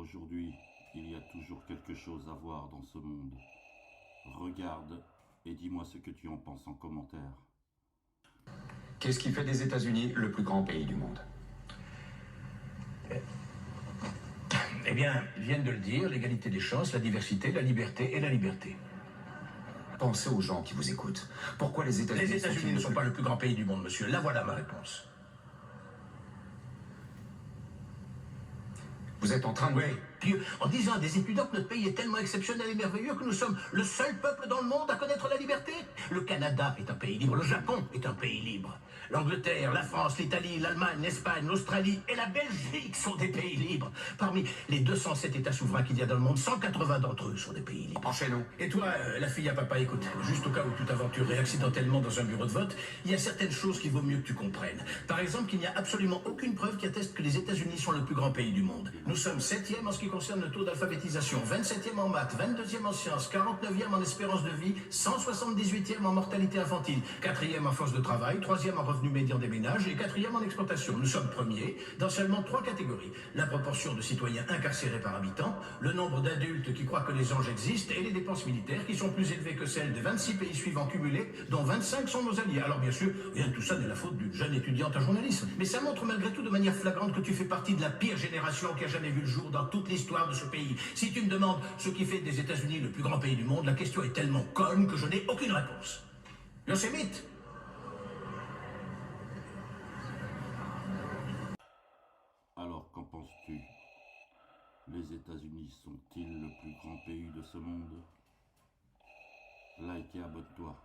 Aujourd'hui, il y a toujours quelque chose à voir dans ce monde. Regarde et dis-moi ce que tu en penses en commentaire. Qu'est-ce qui fait des États-Unis le plus grand pays du monde? Eh bien, ils viennent de le dire, l'égalité des chances, la diversité, la liberté et la liberté. Pensez aux gens qui vous écoutent. Pourquoi les États-Unis Les États-Unis ne sont pas le plus grand pays du monde, monsieur. Là voilà ma réponse. Vous êtes en train de... Oui. Puis, en disant à des étudiants que notre pays est tellement exceptionnel et merveilleux que nous sommes le seul peuple dans le monde à connaître la liberté. Le Canada est un pays libre, le Japon est un pays libre. L'Angleterre, la France, l'Italie, l'Allemagne, l'Espagne, l'Australie et la Belgique sont des pays libres. Parmi les 207 États souverains qu'il y a dans le monde, 180 d'entre eux sont des pays libres. Enchaînons. Et toi, la fille à papa, écoute, juste au cas où tu t'aventurerais accidentellement dans un bureau de vote, il y a certaines choses qu'il vaut mieux que tu comprennes. Par exemple, qu'il n'y a absolument aucune preuve qui atteste que les États-Unis sont le plus grand pays du monde. Nous sommes 7e en ce qui concerne le taux d'alphabétisation, 27e en maths, 22e en sciences, 49e en espérance de vie, 178e en mortalité infantile, 4e en force de travail, 3e en revenu médian des ménages et 4e en exportation. Nous sommes premiers dans seulement 3 catégories. La proportion de citoyens incarcérés par habitant, le nombre d'adultes qui croient que les anges existent et les dépenses militaires qui sont plus élevées que celles des 26 pays suivants cumulés, dont 25 sont nos alliés. Alors bien sûr, rien de tout ça n'est la faute d'une jeune étudiante en journalisme. Mais ça montre malgré tout de manière flagrante que tu fais partie de la pire génération qui a jamais vu le jour dans toute l'histoire de ce pays. Si tu me demandes ce qui fait des États-Unis le plus grand pays du monde, la question est tellement conne que je n'ai aucune réponse. Yosemite. Alors, qu'en penses-tu? Les États-Unis sont-ils le plus grand pays de ce monde? Like et abonne-toi.